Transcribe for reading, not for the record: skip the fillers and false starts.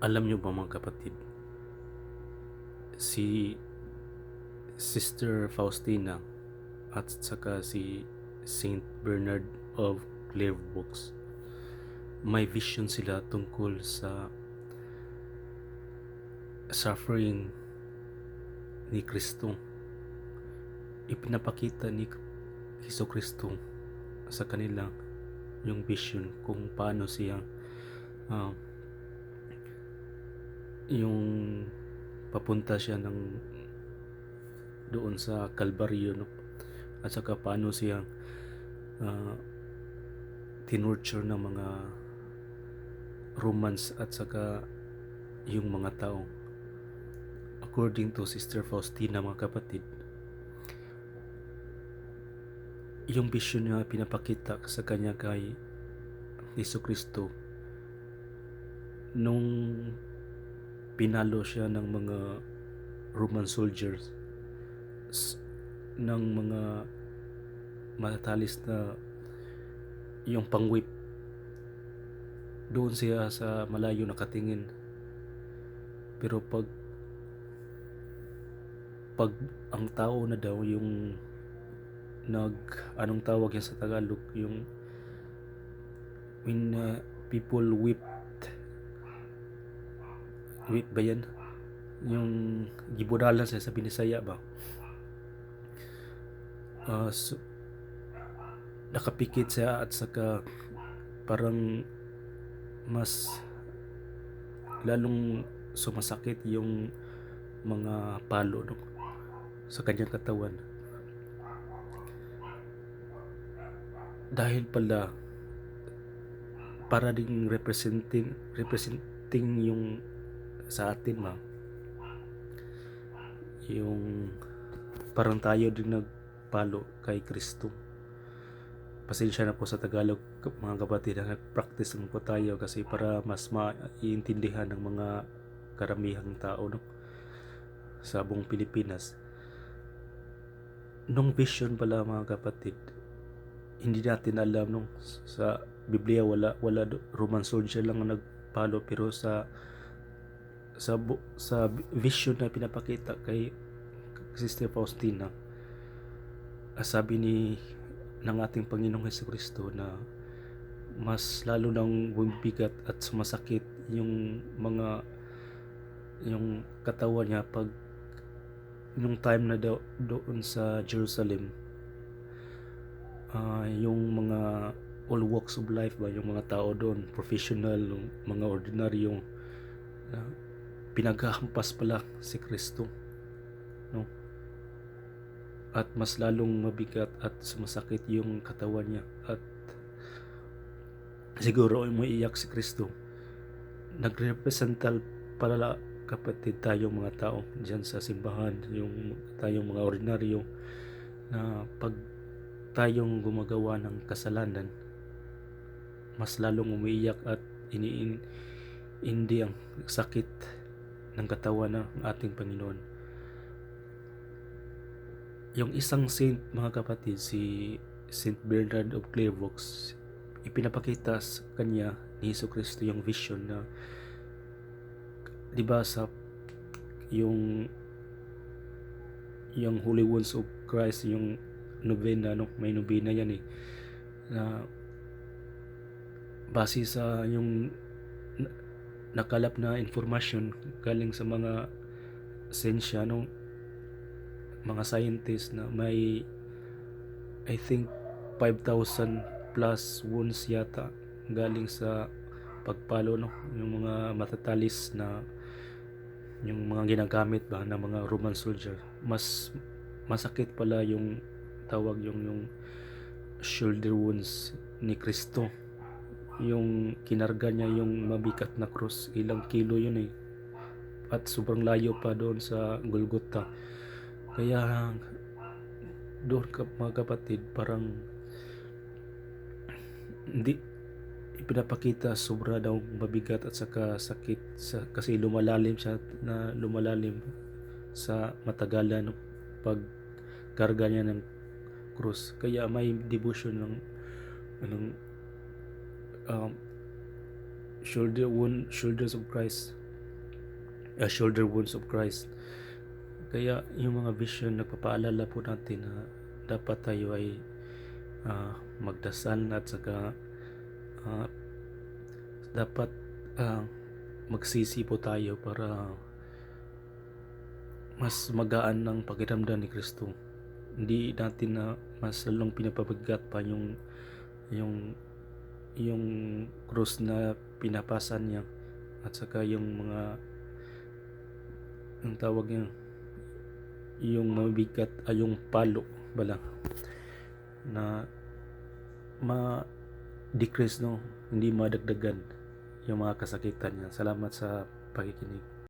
Alam nyo ba mga kapatid, si Sister Faustina at saka si Saint Bernard of Clairvaux, may vision sila tungkol sa suffering ni Kristo. Ipinapakita ni Hesus Kristo sa kanila yung vision kung paano siya uh, yung papunta siya ng doon sa Kalbaryo, no? At saka paano siya uh, tinurture ng mga Romans at saka yung mga tao. According to Sister Faustina mga kapatid, yung vision niya pinapakita sa kanya kay Hesus Kristo nung pinalo siya ng mga Roman soldiers ng mga matatalis na yung pangwip. Doon siya sa malayo nakatingin, pero pag ang tao na daw yung anong tawag yan sa Tagalog, yung when people whip ba yan, yung gibudalan siya sa Binisaya ba, so, nakapikit siya at saka parang mas lalong sumasakit yung mga palo, no, sa kanyang katawan, dahil pala para ding representing yung sa atin yung parang tayo din nagpalo kay Kristo. Pasensya na po sa Tagalog mga kapatid, nag-practice po tayo kasi para mas maiintindihan ng mga karamihang tao, no, sa buong Pilipinas. Nung vision pala mga kapatid, hindi natin alam, no, sa Biblia wala Roman soldier lang ang nagpalo, pero sa vision na pinapakita kay Sister Faustina, sabi ng ating Panginoong Jesucristo na mas lalo nang bumibigat at sumasakit yung katawan niya pag nung time na doon sa Jerusalem, yung mga all walks of life ba, yung mga tao doon, professional, yung mga ordinaryo, pinaghahampas pala si Kristo, no? At mas lalong mabigat at sumasakit yung katawan niya, at siguro umiiyak si Kristo. Nagrepresental pala kapatid tayong mga tao diyan sa simbahan, yung tayong mga ordinaryo, na pag tayong gumagawa ng kasalanan, mas lalong umiiyak at hindi ang sakit ng katawan ng ating Panginoon. Yung isang saint mga kapatid, si Saint Bernard of Clairvaux, ipinapakita sa kanya ni Hesus Kristo yung vision na, di ba, sa yung Holy Wounds of Christ, yung novena, no, may novena yan na base sa yung nakalap na informasyon galing sa mga sensya, no, mga scientists, na may I think 5,000 plus wounds yata galing sa pagpalo, no, yung mga matatalis na yung mga ginagamit ba ng mga Roman soldier. Mas masakit pala yung tawag yung shoulder wounds ni Kristo, yung kinarga niya yung mabigat na cross, ilang kilo yun at sobrang layo pa doon sa Golgotha. Kaya doon mga kapatid, parang hindi ipinapakita sobra daw mabigat at saka sakit kasi lumalalim sa matagalan ng pagkarga niya ng krus. Kaya may devotion ng um, shoulders of Christ, shoulder wounds of Christ. Kaya yung mga vision nagpapaalala po natin na dapat tayo ay magdasal at saka ah, dapat magsisi po tayo para mas magaan ng pakiramdam ni Kristo. Hindi natin na mas lalong pinapabigat pa yung yung krus na pinapasan niya at saka yung mga ang tawag niya yung mabigat ay yung palo bala na ma-decrease, no, hindi madagdagan yung mga kasakitan niya. Salamat sa pakikinig.